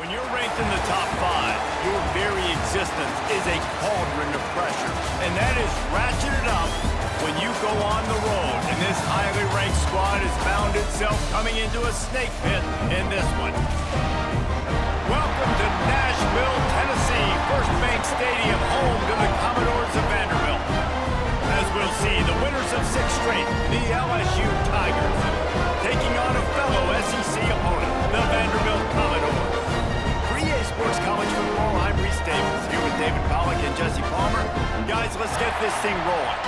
When you're ranked in the top 5, your very existence is a cauldron of pressure. And that is ratcheted up when you go on the road. And this highly ranked squad has found itself coming into a snake pit in this one. Welcome to Nashville, Tennessee, First Bank Stadium, home to the Commodores of Vanderbilt. As we'll see, the winners of 6 straight, the LSU Tigers, taking on a fellow SEC opponent, the Vanderbilt Commodores. For EA Sports College Football, I'm Reese Davis, here with David Pollack and Jesse Palmer. Guys, let's get this thing rolling.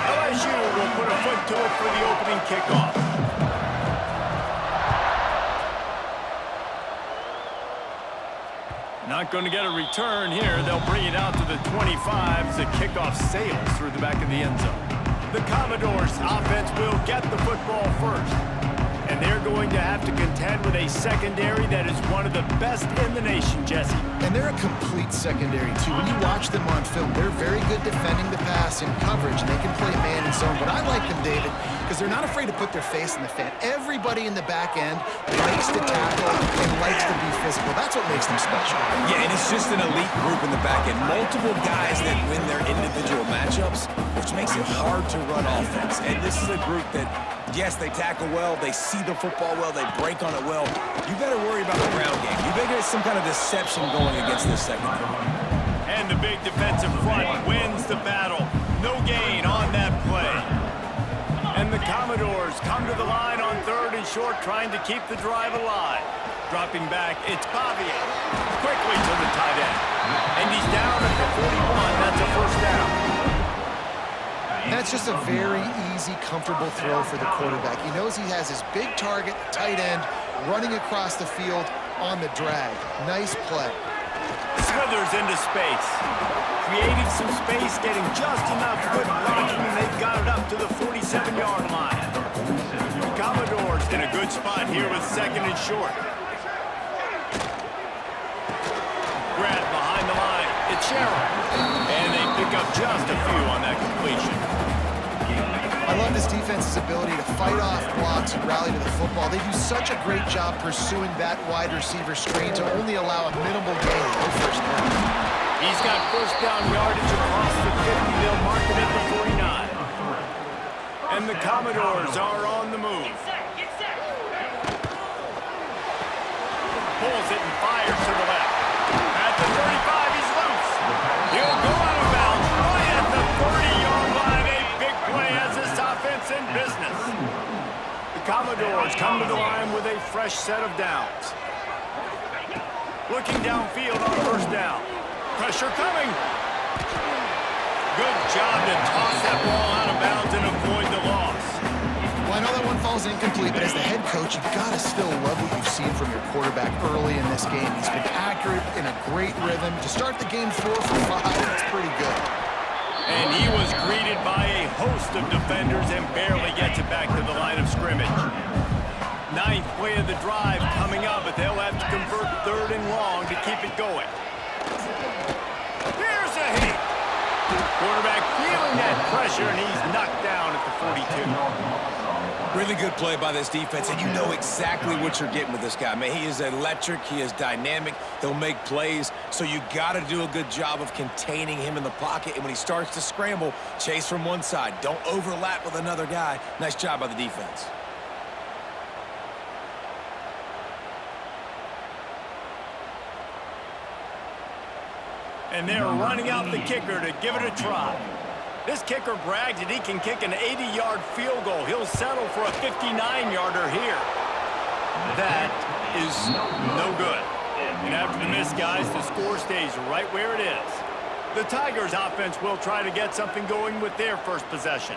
LSU will put a foot to it for the opening kickoff. Not going to get a return here. They'll bring it out to the 25 as the kickoff sails through the back of the end zone. The Commodores offense will get the football first. And they're going to have to contend with a secondary that is one of the best in the nation, Jesse. And they're a complete secondary, too. When you watch them on film, they're very good defending the pass in coverage, and they can play man and zone. But I like them, David, because they're not afraid to put their face in the fan. Everybody in the back end likes to tackle and likes to be physical. That's what makes them special. Yeah, and it's just an elite group in the back end. Multiple guys that win their individual matchups, which makes it hard to run offense. And this is a group that, yes, they tackle well, they see the football well, they break on it well. You better worry about the ground game. You better get some kind of deception going against this secondary. And the big defensive front wins the battle. No gain on that play. And the Commodores come to the line on 3rd and short, trying to keep the drive alive. Dropping back, it's Pavia. Quickly to the tight end. And he's down at the 41. That's a first down. That's just a very easy, comfortable throw for the quarterback. He knows he has his big target, tight end, running across the field on the drag. Nice play. Smithers into space. Creating some space, getting just enough good blocking, and they've got it up to the 47-yard line. The Commodores in a good spot here with 2nd and short. Grab behind the line. It's Sherrill. And they pick up just a few on that completion. I love this defense's ability to fight off blocks and rally to the football. They do such a great job pursuing that wide receiver screen to only allow a minimal gain. No first down. He's got first down yardage across the 50. They'll mark it at the 49. And the Commodores are on the move. Pulls it and fires to the left. At the 35, he's loose. He'll go out of bounds right at the 30-yard line. A big play as this offense in business. The Commodores come to the line with a fresh set of downs. Looking downfield on first down. Pressure coming. Good job to toss that ball out of bounds and avoid the loss. Well, I know that one falls incomplete, but as the head coach, you've got to still love what you've seen from your quarterback early in this game. He's been accurate, in a great rhythm. To start the game 4 for 5, that's pretty good. And he was greeted by a host of defenders and barely gets it back to the line of scrimmage. 9th play of the drive coming up, but they'll have to convert 3rd and long to keep it going. Here's a hit. Quarterback feeling that pressure, and he's knocked down at the 42. Really good play by this defense, and you know exactly what you're getting with this guy. Man, he is electric. He is dynamic. He'll make plays, so you got to do a good job of containing him in the pocket. And when he starts to scramble, chase from one side. Don't overlap with another guy. Nice job by the defense. And they're running out the kicker to give it a try. This kicker brags that he can kick an 80-yard field goal. He'll settle for a 59-yarder here. That is no good. And after the miss, guys, the score stays right where it is. The Tigers offense will try to get something going with their first possession.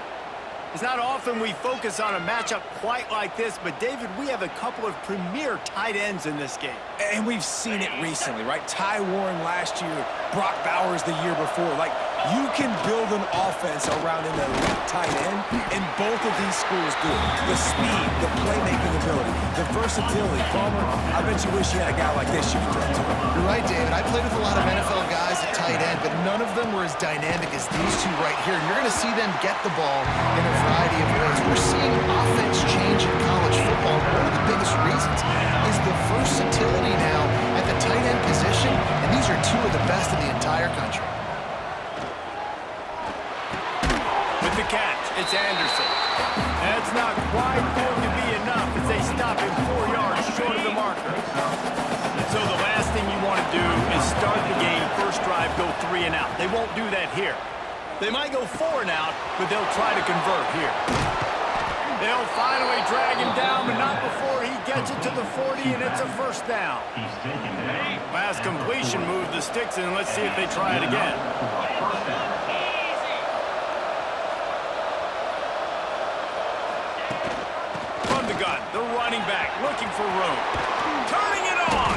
It's not often we focus on a matchup quite like this, but David, we have a couple of premier tight ends in this game. And we've seen it recently, right? Ty Warren last year, Brock Bowers the year before. Like, you can build an offense around an elite tight end, and both of these schools do it. The speed, the playmaking ability, the versatility. Palmer, I bet you wish you had a guy like this you could throw to. You're right, David. I played with a lot of NFL guys at tight end, but none of them were as dynamic as these two right here. And you're going to see them get the ball in a variety of ways. We're seeing offense change in college football. One of the biggest 3 and out. They won't do that here. They might go 4 and out, but they'll try to convert here. They'll finally drag him down, but not before he gets it to the 40, and it's a first down. Last completion moved the sticks, and let's see if they try it again. From the gun, the running back looking for room. Turning it on.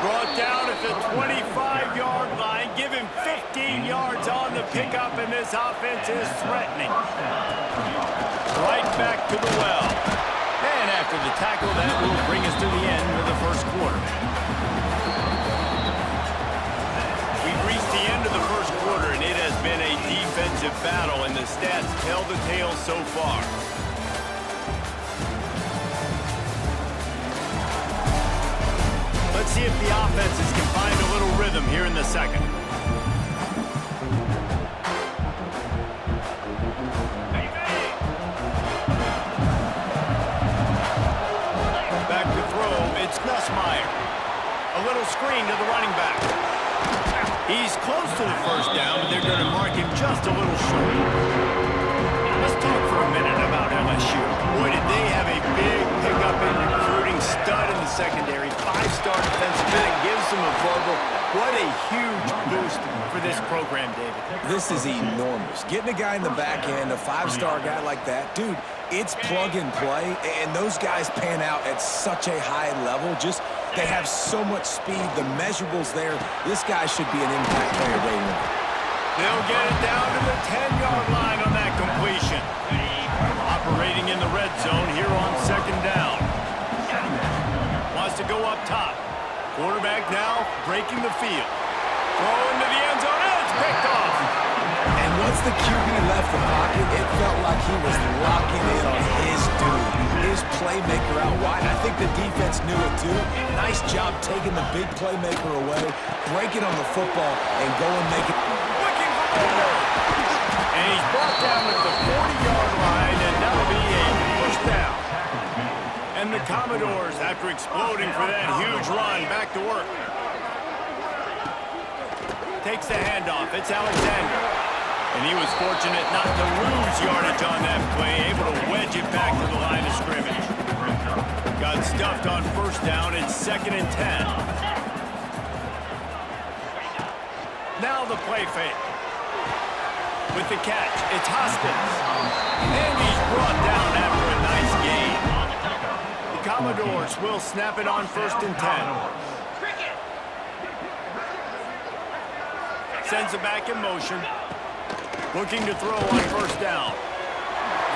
Brought down at the 25-yard line. Give him 15 yards on the pickup, and this offense is threatening. Right back to the well. And after the tackle, that will bring us to the end of the first quarter. We've reached the end of the first quarter, and it has been a defensive battle, and the stats tell the tale so far. Let's see if the offenses can find a little rhythm here in the second. Back to throw, it's Nussmeier. A little screen to the running back. He's close to the first down, but they're going to mark him just a little short. Let's talk for a minute about LSU. Boy, did they have a big pickup in recruiting, stud in the secondary, 5-star defensive back, gives them a verbal. What a huge boost for this program, David. This is enormous. Getting a guy in the back end, a 5-star guy like that, dude, it's plug and play, and those guys pan out at such a high level. Just, they have so much speed, the measurables there. This guy should be an impact player day one. They'll get it down to the 10-yard line on that completion. Operating in the red zone here on second down. Wants to go up top. Quarterback now breaking the field. Throw into the end zone, and it's picked off. And once the QB left the pocket, it felt like he was locking in on his dude, his playmaker out wide. I think the defense knew it too. Nice job taking the big playmaker away, breaking on the football, and go and make it. And he's brought down at the 40-yard line, and that'll be a first down. And the Commodores, after exploding for that huge run, back to work. Takes the handoff. It's Alexander. And he was fortunate not to lose yardage on that play, able to wedge it back to the line of scrimmage. Got stuffed on first down. It's 2nd and 10. Now the play fake. With the catch, it's Hoskins. And he's brought down after a nice gain. The Commodores will snap it on 1st and 10. Sends it back in motion. Looking to throw on first down.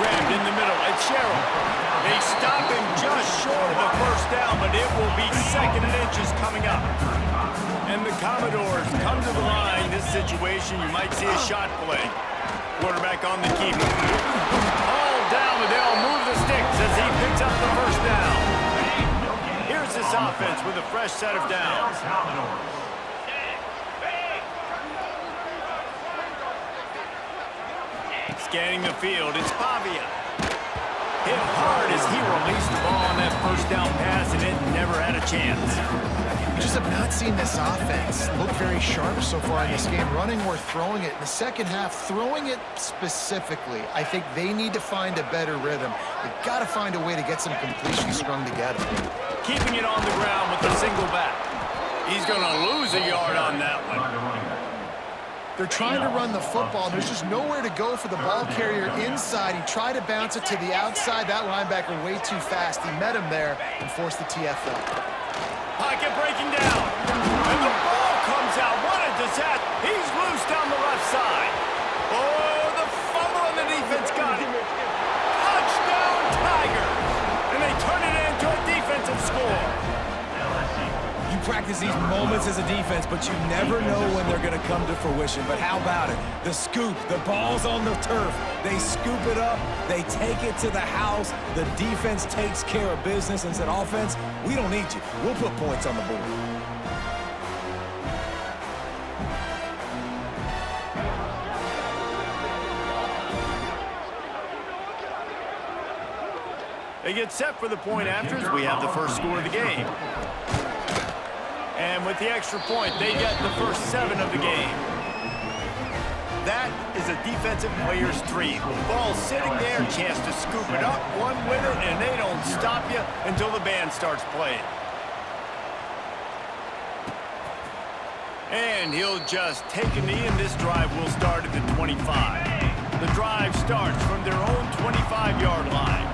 Grabbed in the middle. It's Sherrill. They stop him just short of the first down, but it will be 2nd and inches coming up. And the Commodores come to the line. This situation, you might see a shot play. Quarterback on the keeper. All down, but they'll move the sticks as he picks up the first down. Here's this offense with a fresh set of downs. Scanning the field, it's Pavia. Hit hard as he released the ball on that first down pass, and it never had a chance. We just have not seen this offense look very sharp so far in this game, running or throwing it. In the second half, throwing it specifically, I think they need to find a better rhythm. They've got to find a way to get some completions strung together. Keeping it on the ground with a single back. He's going to lose a yard on that one. They're trying to run the football. There's just nowhere to go for the ball carrier inside. He tried to bounce it to the outside. That linebacker way too fast. He met him there and forced the TFL. Pocket breaking down. And the ball comes out. What a disaster. He's loose down the left side. Oh, the fumble on the defense got it. Touchdown, Tigers. And they turn it into a defensive score. You practice these moments as a defense, but you never know when they're going to come to fruition. But how about it? The scoop, the ball's on the turf. They scoop it up. They take it to the house. The defense takes care of business and said, offense, we don't need you. We'll put points on the board. They get set for the point afters. We have the first score of the game. And with the extra point, they get the first 7 of the game. that is a defensive player's dream. Ball sitting there, chance to scoop it up, one with it, and they don't stop you until the band starts playing. And he'll just take a knee, and this drive will start at the 25. The drive starts from their own 25-yard line.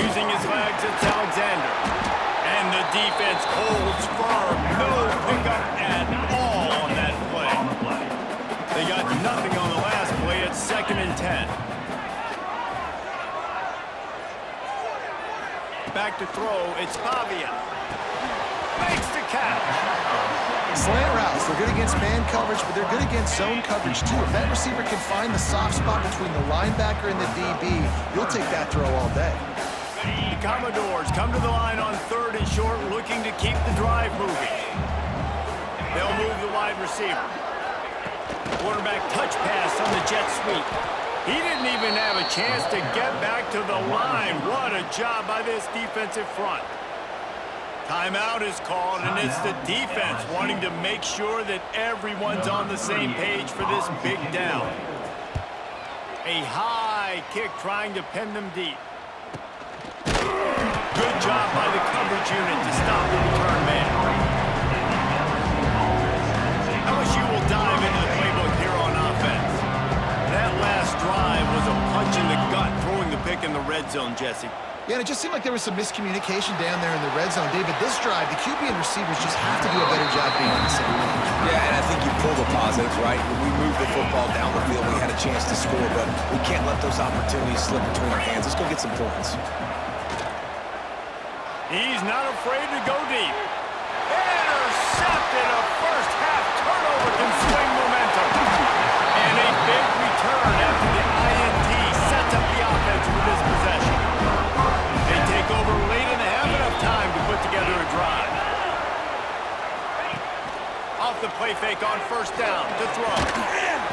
Using his legs, it's Alexander. And the defense holds firm. No pickup at all on that play. They got nothing on the last play. It's 2nd and 10. Back to throw, it's Pavia. Makes the catch. Slant routes, they're good against man coverage, but they're good against zone coverage too. If that receiver can find the soft spot between the linebacker and the DB, you'll take that throw all day. The Commodores come to the line on 3rd and short, looking to keep the drive moving. They'll move the wide receiver. Quarterback touch pass on the jet sweep. He didn't even have a chance to get back to the line. What a job by this defensive front. Timeout is called, and it's the defense wanting to make sure that everyone's on the same page for this big down. A high kick trying to pin them deep. Good job by the coverage unit to stop the return man. LSU will dive into the playbook here on offense. That last drive was a punch in the gut, throwing the pick in the red zone, Jesse. Yeah, and it just seemed like there was some miscommunication down there in the red zone. David, this drive, the QB and receivers just have to do a better job being on the same page. Yeah, and I think you pull the positives, right? When we moved the football down the field, we had a chance to score, but we can't let those opportunities slip between our hands. Let's go get some points. He's not afraid to go deep. Intercepted. A first-half turnover can swing momentum. And a big return after the INT sets up the offense for this possession. They take over late in the half, enough time to put together a drive. Off the play fake on 1st down to throw.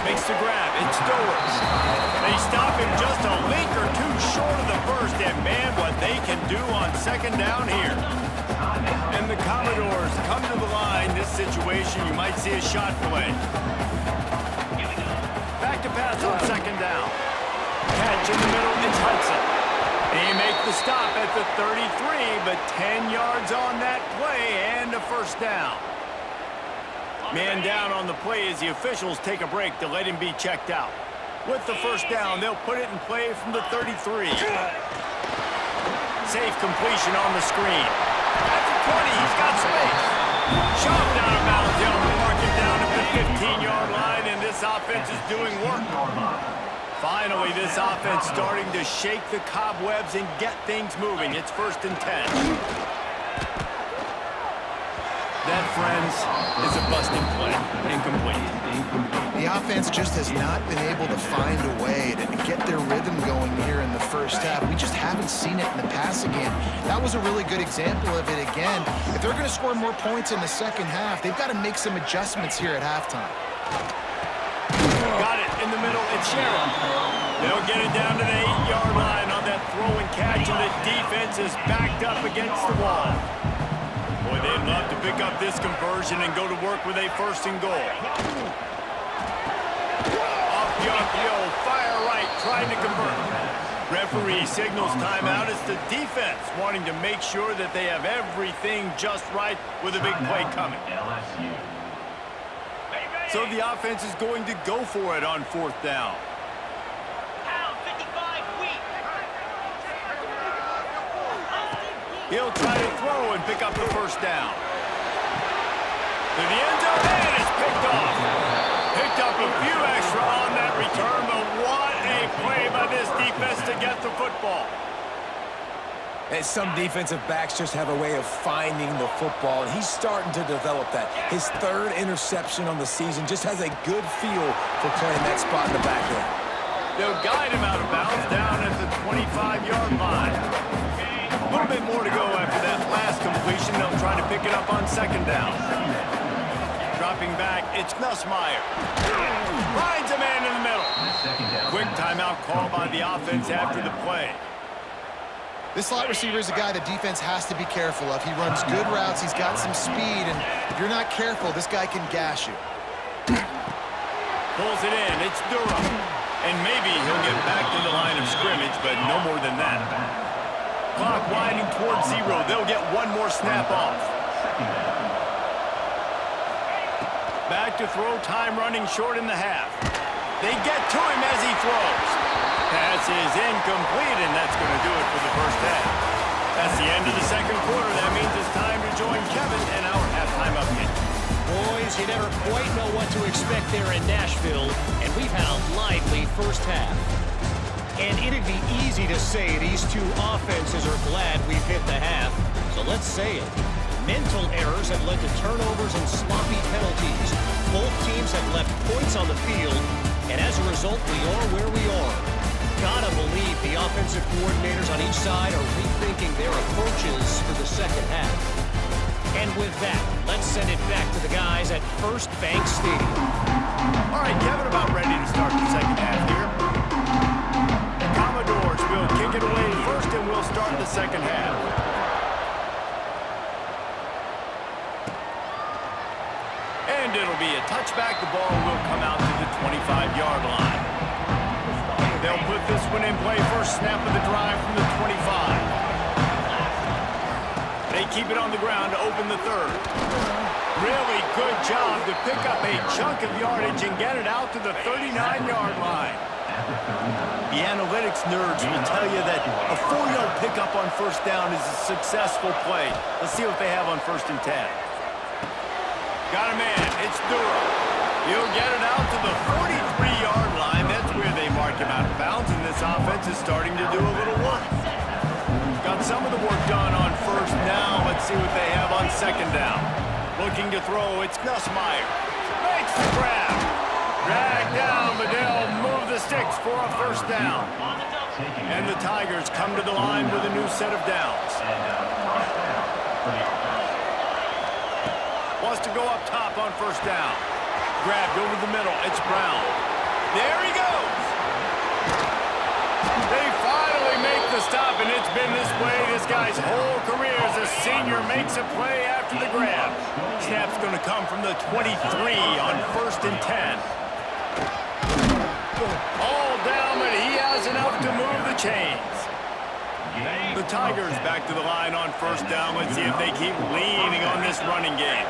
Makes the grab. It's Stowers. They stop him just a link or two short of the first, and man, what they can do on 2nd down here. And the Commodores come to the line. This situation, you might see a shot play. Back to pass on 2nd down. Catch in the middle, it's Hudson. They make the stop at the 33, but 10 yards on that play and a 1st down. Man down on the play as the officials take a break to let him be checked out. With the 1st down, they'll put it in play from the 33. Safe completion on the screen. At the 20, he's got space. Shoved out of bounds. They'll mark it down at the 15-yard line, and this offense is doing work. Finally, this offense starting to shake the cobwebs and get things moving. It's 1st and 10. That, friends, is a busted play. Incomplete. The offense just has not been able to find a way to get their rhythm going here in the 1st half. We just haven't seen it in the passing game. That was a really good example of it again. If they're going to score more points in the 2nd half, they've got to make some adjustments here at halftime. Got it in the middle. It's Sheriff. They'll get it down to the 8-yard line on that throw and catch, and the defense is backed up against the wall. Boy, they'd love to pick up this conversion and go to work with a 1st and goal. Off the RPO, fire right, trying to convert. Referee signals timeout. It's the defense wanting to make sure that they have everything just right with a big play coming. So the offense is going to go for it on 4th down. He'll try to throw and pick up the 1st down. To the end zone, and it's picked off. Picked up a few extra on that return, but what a play by this defense to get the football. And some defensive backs just have a way of finding the football, and he's starting to develop that. His 3rd interception on the season, just has a good feel for playing that spot in the back end. They'll guide him out of bounds down at the 25-yard line. A little bit more to go after that last completion. They'll try to pick it up on 2nd down. Dropping back, it's Nussmeier. Finds a man in the middle. Quick timeout call by the offense after the play. This slot receiver is a guy the defense has to be careful of. He runs good routes. He's got some speed, and if you're not careful, this guy can gash you. Pulls it in. It's Durham. And maybe he'll get back to the line of scrimmage, but no more than that. Clock winding towards 0. They'll get one more snap off. Back to throw, time running short in the half. They get to him as he throws. Pass is incomplete, and that's going to do it for the first half. That's the end of the second quarter. That means it's time to join Kevin and our halftime update. Boys, you never quite know what to expect there in Nashville, and we've had a lively first half. And it'd be easy to say these two offenses are glad we've hit the half, so let's say it. Mental errors have led to turnovers and sloppy penalties. Both teams have left points on the field, and as a result, we are where we are. Gotta believe the offensive coordinators on each side are rethinking their approaches for the second half. And with that, let's send it back to the guys at First Bank Stadium. All right, Kevin, about ready to start the second half here. The Commodores will kick it away first, and we'll start the second half. And it'll be a touchback. The ball will come out to the 25-yard line. They'll put this one in play. First snap of the drive from the 25. They keep it on the ground to open the third. Really good job to pick up a chunk of yardage and get it out to the 39-yard line. The analytics nerds will tell you that a 4-yard pickup on first down is a successful play. Let's see what they have on 1st and 10. Got a man. It's Durham. He'll get it out to the 43-yard line. That's where they mark him out of bounds, and this offense is starting to do a little work. Got some of the work done on first down. Let's see what they have on 2nd down. Looking to throw, it's Nussmeier. Makes the grab. Drag down, but they'll move the sticks for a first down. And the Tigers come to the line with a new set of downs. Wants to go up top on first down. Grabbed over the middle. It's Brown. There he goes. They finally make the stop, and it's been this way this guy's whole career as a senior makes a play after the grab. Snap's going to come from the 23 on 1st and 10. All down, but he has enough to move the chains. The Tigers back to the line on first down. Let's see if they keep leaning on this running game.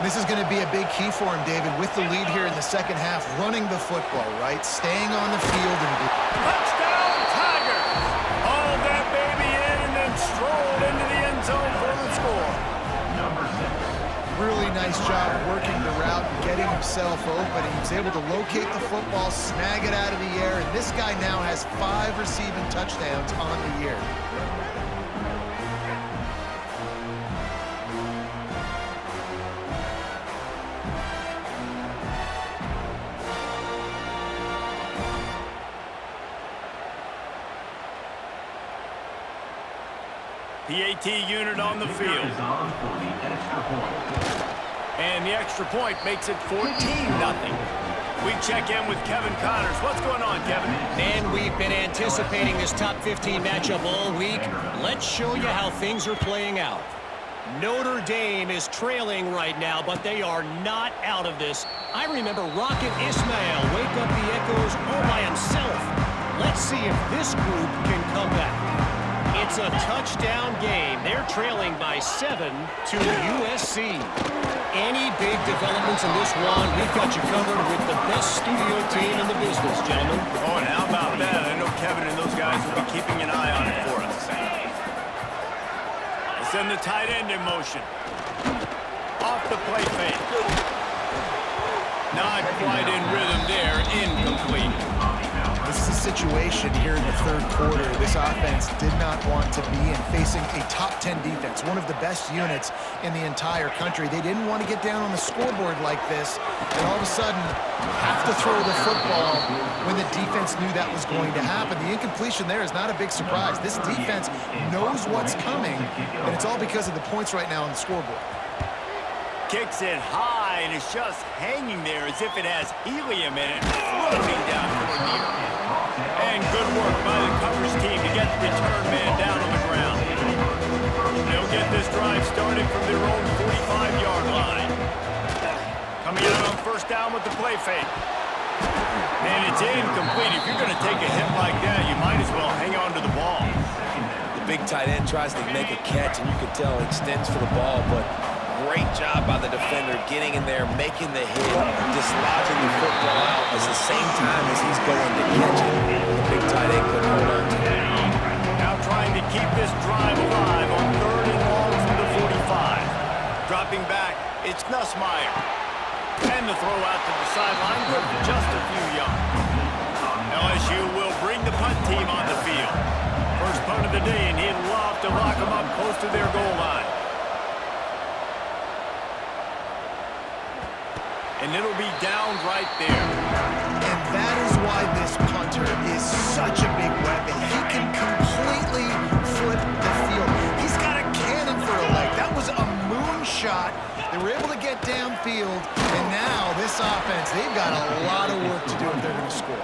This is going to be a big key for him, David, with the lead here in the second half, running the football, right? Staying on the field. And touchdown, Tigers! Hauled that baby in and then strolled into the end zone for the score. Really nice job working the route and getting himself open. He was able to locate the football, snag it out of the air, and this guy now has 5 receiving touchdowns on the year. PAT unit on the field. And the extra point makes it 14-0. We check in with Kevin Connors. What's going on, Kevin? And we've been anticipating this top 15 matchup all week. Let's show you how things are playing out. Notre Dame is trailing right now, but they are not out of this. I remember Rocket Ismail wake up the echoes all by himself. Let's see if this group can come back. It's a touchdown game. They're trailing by 7 to USC. Any big developments in this one, we've got you covered with the best studio team in the business, gentlemen. Oh, and how about that? I know Kevin and those guys will be keeping an eye on it for us. They send the tight end in motion. Off the play fake. Not quite in rhythm there. Incomplete. This is a situation here in the third quarter this offense did not want to be in, facing a top 10 defense, one of the best units in the entire country. They didn't want to get down on the scoreboard like this and all of a sudden have to throw the football when the defense knew that was going to happen. The incompletion there is not a big surprise. This defense knows what's coming, and it's all because of the points right now on the scoreboard. Kicks it high, and it's just hanging there as if it has helium in it, floating down toward the earth. And good work by the coverage team to get the return man down on the ground. down with the play fake. And it's incomplete. If you're going to take a hit like that, you might as well hang on to the ball. The big tight end tries to make a catch, and you can tell he extends for the ball, but great job by the defender getting in there, making the hit, dislodging the football out at the same time as he's going to catch it. The big tight end couldn't hold on to it. Now trying to keep this drive alive on 3rd and long from the 45. Dropping back, it's Nussmeier. And the throw out to the sideline, good for just a few yards. LSU will bring the punt team on the field. First punt of the day, and he'd love to lock them up close to their goal line. And it'll be down right there. And that is why this punter is such a big weapon. He can completely flip the field. He's got a cannon for a leg. That was a moonshot. They were able to get downfield, and now this offense, they've got a lot of work to do if they're going to score.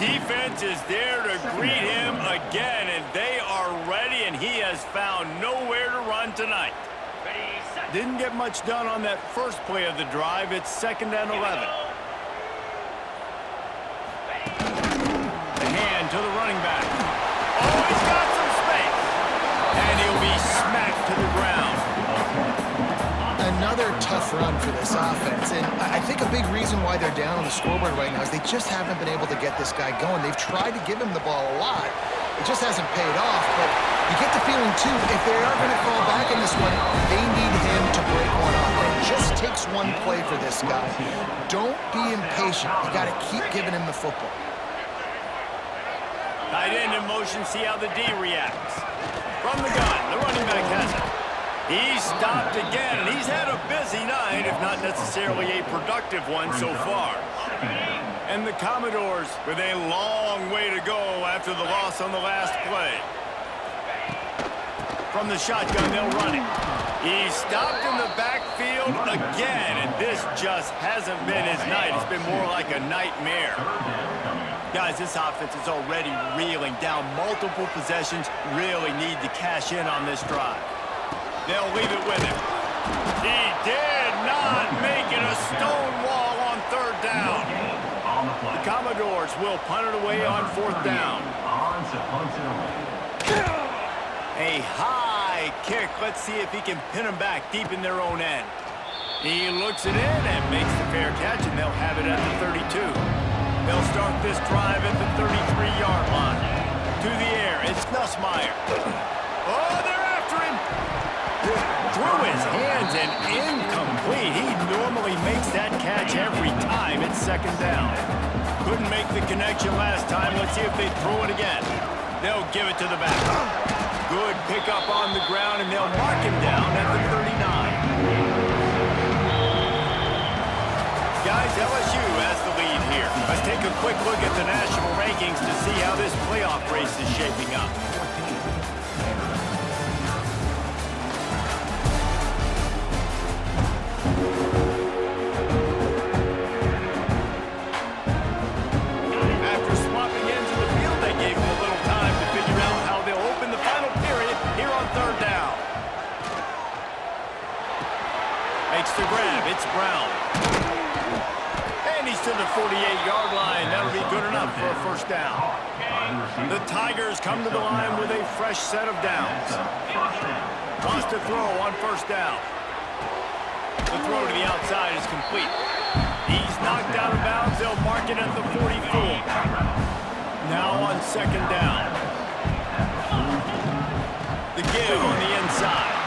Defense is there to greet him again, and they are ready, and he has found nowhere to run tonight. Didn't get much done on that first play of the drive. It's 2nd and 11. The hand to the running back. Oh, he's got some space. And he'll be smacked to the ground. Another tough run for this offense, and I think a big reason why they're down on the scoreboard right now is they just haven't been able to get this guy going. They've tried to give him the ball a lot. It just hasn't paid off, but you get the feeling, too, if they are going to fall back in this one, they need him to break one off. And it just takes one play for this guy. Don't be impatient. You got to keep giving him the football. Tight end in motion, see how the D reacts. From the gun, the running back has it. He's stopped again, and he's had a busy night, if not necessarily a productive one so far. And the Commodores with a long way to go after the loss on the last play. From the shotgun, they'll run it. He's stopped in the backfield again, and this just hasn't been his night. It's been more like a nightmare. Guys, this offense is already reeling down multiple possessions. Really need to cash in on this drive. They'll leave it with him. He did not make it a stone wall on 3rd down. The Commodores will punt it away on 4th down. A high kick. Let's see if he can pin them back deep in their own end. He looks it in and makes the fair catch, and they'll have it at the 32. They'll start this drive at the 33-yard line. To the air, it's Nussmeier. Oh, they're after him. Through his hands and incomplete. He normally makes that catch every time. It's 2nd down. Couldn't make the connection last time. Let's see if they throw it again. They'll give it to the back. Good pickup on the ground, and they'll mark him down at the 39. Guys, LSU has the lead here. Let's take a quick look at the national rankings to see how this playoff race is shaping up. After swapping into the field, they gave him a little time to figure out how they'll open the final period here on 3rd down. Makes the grab. It's Brown. And he's to the 48-yard line. That'll be good enough for a 1st down. The Tigers come to the line with a fresh set of downs. Wants to throw on 1st down. The throw to the outside is complete. He's knocked out of bounds. They'll mark it at the 44. Now on 2nd down. The give on the inside.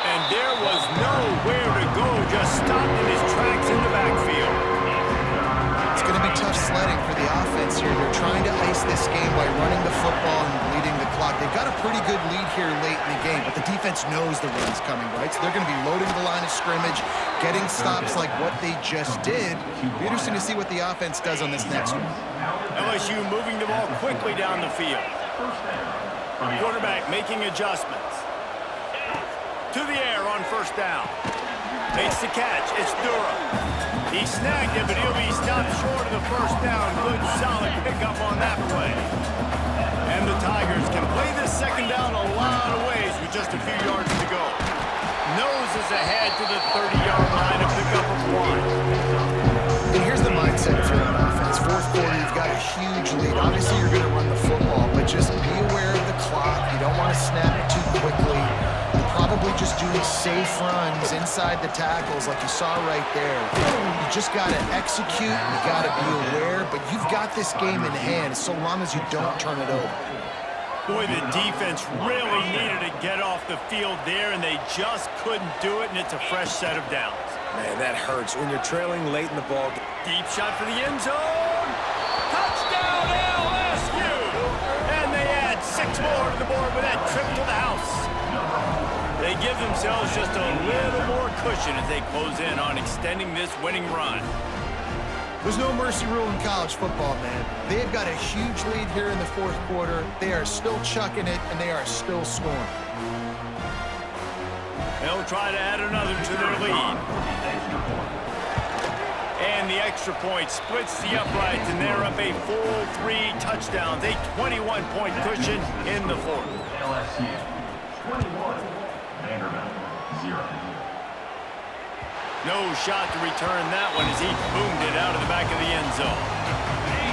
And there was nowhere to go. Just stopped in his tracks in the backfield. It's going to be tough sledding for the offense here. They're trying to ice this game by running the football and bleeding the clock. They've got a pretty good lead here late in the game, but the defense knows the run's coming, right? So they're going to be loading the line of scrimmage, getting stops like what they just did. Be interesting to see what the offense does on this next one. LSU moving the ball quickly down the field. Quarterback making adjustments. To the air on 1st down. Makes the catch. It's Durham. He snagged it, but he'll be stopped short of the 1st down. Good, solid pickup on that play. And the Tigers can play this 2nd down a lot of ways with just a few yards to go. Noses ahead to the 30-yard line, a pickup of 1. said if you're on offense. Fourth quarter, you've got a huge lead. Obviously, you're going to run the football, but just be aware of the clock. You don't want to snap it too quickly. You're probably just doing safe runs inside the tackles like you saw right there. You just got to execute. You got to be aware, but you've got this game in hand so long as you don't turn it over. Boy, the defense really needed to get off the field there, and they just couldn't do it, and it's a fresh set of downs. Man, that hurts when you're trailing late in the ball. Deep shot for the end zone. Touchdown, LSU! And they add 6 more to the board with that trip to the house. They give themselves just a little more cushion as they close in on extending this winning run. There's no mercy rule in college football, man. They've got a huge lead here in the fourth quarter. They are still chucking it, and they are still scoring. They'll try to add another to their lead. And the extra point splits the uprights, and they're up a full 3 touchdowns, a 21-point cushion in the fourth. LSU 21, Vanderbilt 0. No shot to return that one as he boomed it out of the back of the end zone.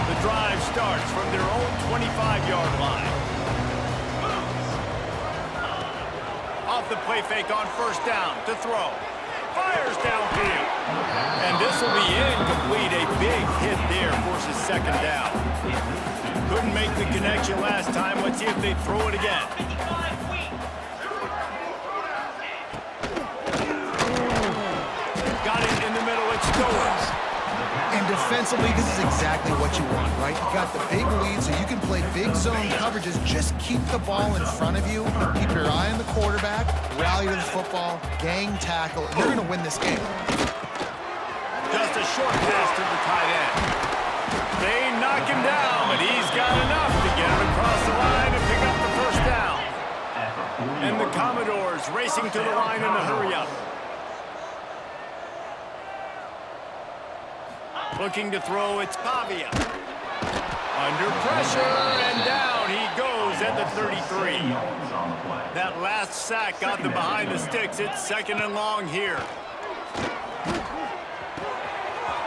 The drive starts from their own 25-yard line. Off the play fake on first down to throw. Fires downfield. And this will be incomplete. A big hit there forces second down. Couldn't make the connection last time. Let's see if they throw it again. Got it in the middle. It's Stowers. And defensively, this is exactly what you want, right? You got the big lead, so you can play big zone coverages. Just keep the ball in front of you. Keep your eye on the quarterback. Rally to the football. Gang tackle. And you're going to win this game. Just a short pass to the tight end. They knock him down, but he's got enough to get him across the line and pick up the first down. And the Commodores racing to the line in a hurry-up. Looking to throw, it's Pavia. Under pressure, and down he goes at the 33. That last sack got them behind the sticks. It's second and long here.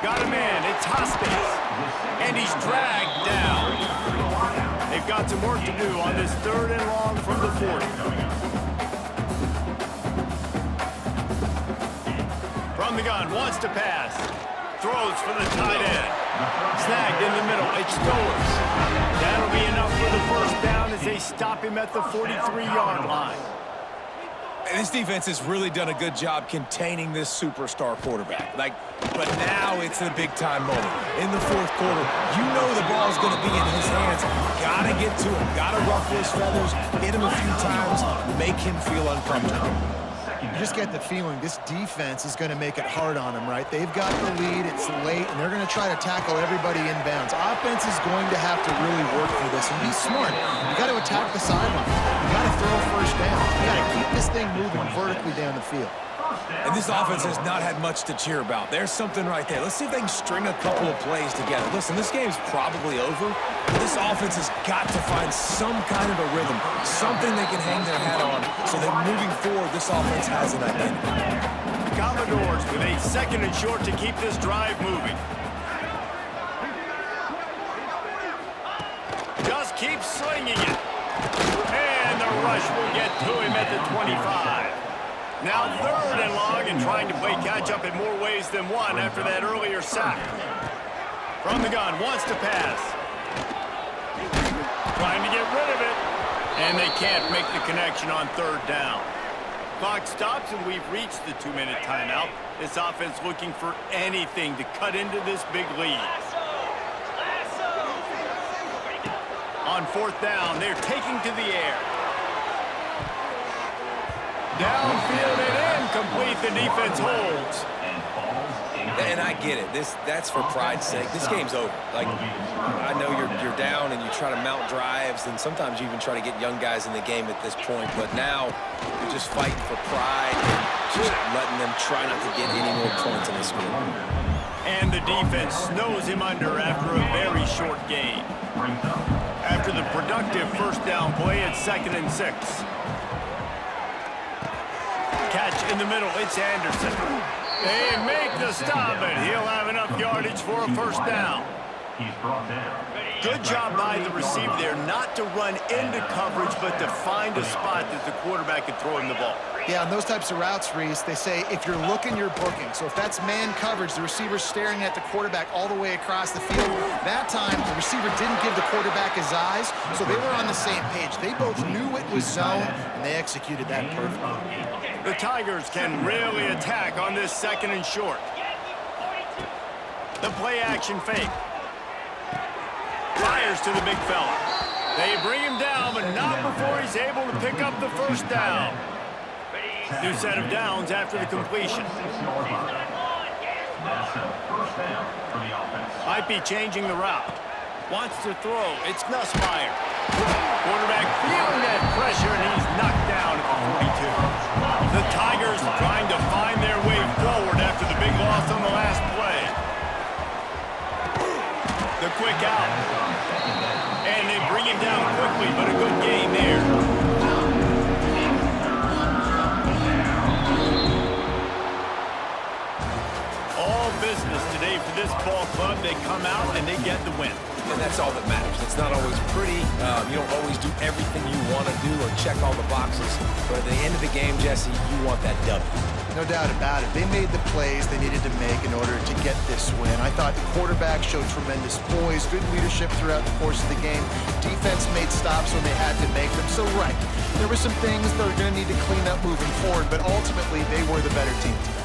Got him in. It's Hostas. And he's dragged down. They've got some work to do on this third and long from the 40. From the gun, wants to pass. Throws for the tight end. Snagged in the middle. It's Stowers. That'll be enough for the first down as they stop him at the 43-yard line. And this defense has really done a good job containing this superstar quarterback. But now it's a big-time moment. In the fourth quarter, you know the ball's going to be in his hands. Gotta get to him. Gotta ruffle his feathers, hit him a few times, make him feel uncomfortable. You just get the feeling this defense is going to make it hard on them, right? They've got the lead, it's late, and they're going to try to tackle everybody inbounds. Offense is going to have to really work for this and be smart. You got to attack the sidelines. You got to throw first down. You got to keep this thing moving vertically down the field. And this offense has not had much to cheer about. There's something right there. Let's see if they can string a couple of plays together. Listen, this game's probably over, but this offense has got to find some kind of a rhythm, something they can hang their hat on, so that moving forward, this offense has an identity. The Commodores with a second and short to keep this drive moving. Just keep slinging it. And the rush will get to him at the 25. Now third and long and trying to play catch-up in more ways than one after that earlier sack. From the gun, wants to pass. Trying to get rid of it. And they can't make the connection on third down. Clock stops and we've reached the 2-minute timeout. This offense looking for anything to cut into this big lead. On fourth down, they're taking to the air. Downfield and incomplete. The defense holds. And I get it. That's for pride's sake. This game's over. I know you're down and you try to mount drives, and sometimes you even try to get young guys in the game at this point. But now you're just fighting for pride and just letting them try not to get any more points in this game. And the defense snows him under after a very short game. After the productive first down play, it's 2nd and 6. Catch in the middle, it's Anderson. They make the stop, and he'll have enough yardage for a first down. He's brought down. Good job by the receiver there not to run into coverage, but to find a spot that the quarterback can throw him the ball. Yeah, on those types of routes, Reese, they say if you're looking, you're booking. So if that's man coverage, the receiver's staring at the quarterback all the way across the field. That time, the receiver didn't give the quarterback his eyes, so they were on the same page. They both knew it was zone, and they executed that perfectly. The Tigers can really attack on this second and short. The play-action fake. Fires to the big fella. They bring him down, but not before he's able to pick up the first down. New set of downs after the completion. That's a first down for the offense. Might be changing the route. Wants to throw. It's Nussmeier. Quarterback feeling that pressure, and he's knocked down at the 42. The Tigers trying to find their way forward after the big loss on the last play. The quick out. And they bring him down quickly, but a good gain there. All business today for this ball club. They come out and they get the win. And that's all that matters. It's not always pretty. You don't always do everything you want to do or check all the boxes. But at the end of the game, Jesse, you want that W. No doubt about it. They made the plays they needed to make in order to get this win. I thought the quarterback showed tremendous poise, good leadership throughout the course of the game. Defense made stops when they had to make them. So, right, there were some things they're going to need to clean up moving forward, but ultimately they were the better team today.